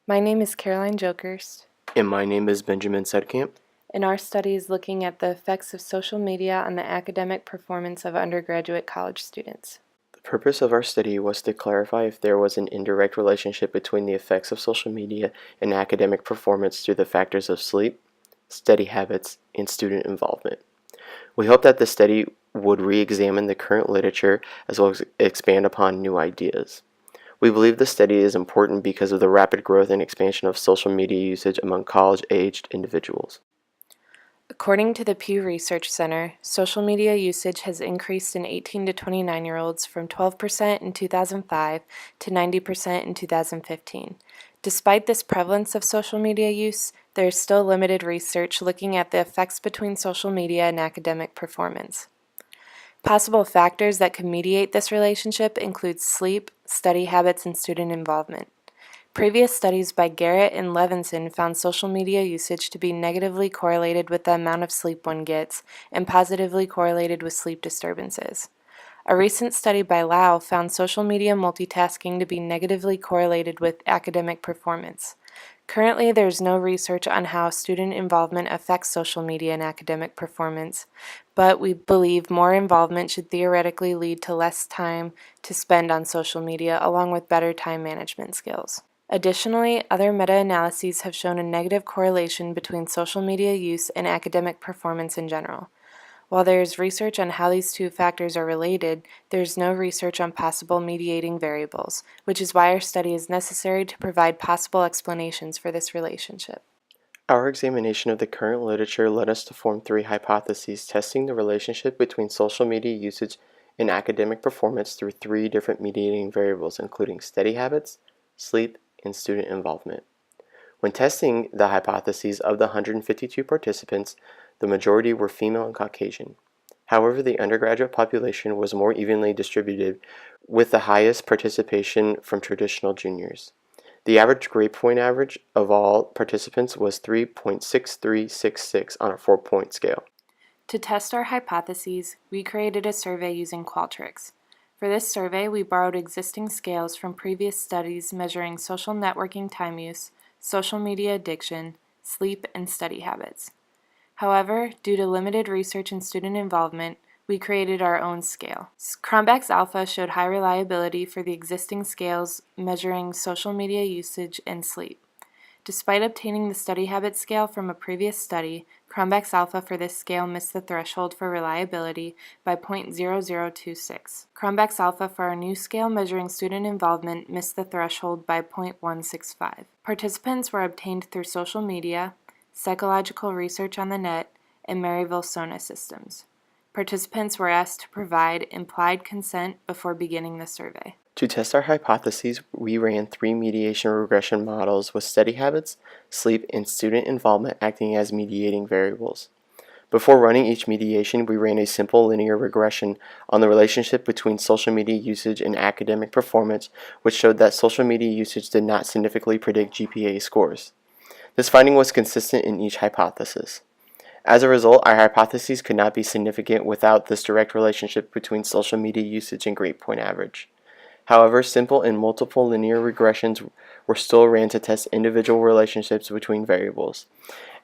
My name is Caroline Jokerst, And my name is Benjamin Sudkamp. and our study is looking at the effects of social media on the academic performance of undergraduate college students. The purpose of our study was to clarify if there was an indirect relationship between the effects of social media and academic performance through the factors of sleep, study habits, and student involvement. We hope that the study would re-examine the current literature as well as expand upon new ideas. We believe the study is important because of the rapid growth and expansion of social media usage among college-aged individuals. According to the Pew Research Center, social media usage has increased in 18 to 29-year-olds from 12% in 2005 to 90% in 2015. Despite this prevalence of social media use, there is still limited research looking at the effects between social media and academic performance. Possible factors that could mediate this relationship include sleep, study habits, and student involvement. Previous studies by Garrett and Levinson found social media usage to be negatively correlated with the amount of sleep one gets and positively correlated with sleep disturbances. A recent study by Lau found social media multitasking to be negatively correlated with academic performance. Currently, there is no research on how student involvement affects social media and academic performance, but we believe more involvement should theoretically lead to less time to spend on social media along with better time management skills. Additionally, other meta-analyses have shown a negative correlation between social media use and academic performance in general. While there is research on how these two factors are related, there is no research on possible mediating variables, which is why our study is necessary to provide possible explanations for this relationship. Our examination of the current literature led us to form 3 hypotheses testing the relationship between social media usage and academic performance through 3 different mediating variables, including study habits, sleep, and student involvement. When testing the hypotheses of the 152 participants, the majority were female and Caucasian. However, the undergraduate population was more evenly distributed, with the highest participation from traditional juniors. The average grade point average of all participants was 3.6366 on a 4-point scale. To test our hypotheses, we created a survey using Qualtrics. For this survey, we borrowed existing scales from previous studies measuring social networking time use, social media addiction, sleep, and study habits. However, due to limited research and student involvement, we created our own scale. Cronbach's alpha showed high reliability for the existing scales measuring social media usage and sleep. Despite obtaining the study habit scale from a previous study, Cronbach's alpha for this scale missed the threshold for reliability by 0.0026. Cronbach's alpha for our new scale measuring student involvement missed the threshold by 0.165. Participants were obtained through social media, psychological research on the net, and Maryville SONA systems. Participants were asked to provide implied consent before beginning the survey. To test our hypotheses, we ran 3 mediation regression models with study habits, sleep, and student involvement acting as mediating variables. Before running each mediation, we ran a simple linear regression on the relationship between social media usage and academic performance, which showed that social media usage did not significantly predict GPA scores. This finding was consistent in each hypothesis. As a result, our hypotheses could not be significant without this direct relationship between social media usage and grade point average. However, simple and multiple linear regressions were still ran to test individual relationships between variables.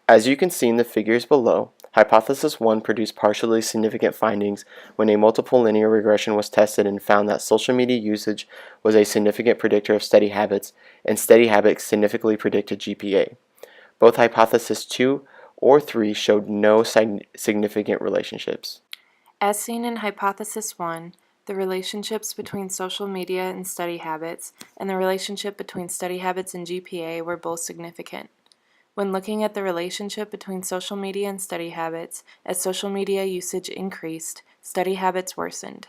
As you can see in the figures below, Hypothesis 1 produced partially significant findings when a multiple linear regression was tested and found that social media usage was a significant predictor of study habits, and study habits significantly predicted GPA. Both Hypothesis 2 or 3 showed no significant relationships. As seen in Hypothesis 1, the relationships between social media and study habits, and the relationship between study habits and GPA were both significant. When looking at the relationship between social media and study habits, as social media usage increased, study habits worsened.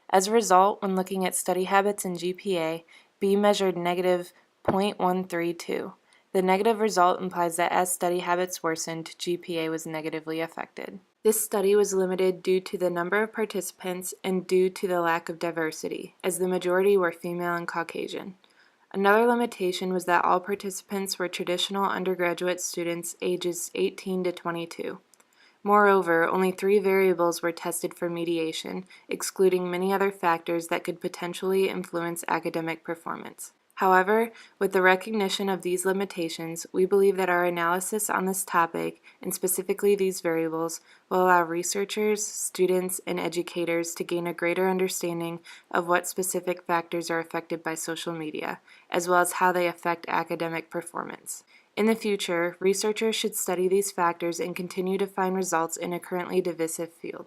As a result, when looking at study habits and GPA, B measured negative 0.132. The negative result implies that as study habits worsened, GPA was negatively affected. This study was limited due to the number of participants and due to the lack of diversity, as the majority were female and Caucasian. Another limitation was that all participants were traditional undergraduate students ages 18 to 22. Moreover, only 3 variables were tested for mediation, excluding many other factors that could potentially influence academic performance. However, with the recognition of these limitations, we believe that our analysis on this topic, and specifically these variables, will allow researchers, students, and educators to gain a greater understanding of what specific factors are affected by social media, as well as how they affect academic performance. In the future, researchers should study these factors and continue to find results in a currently divisive field.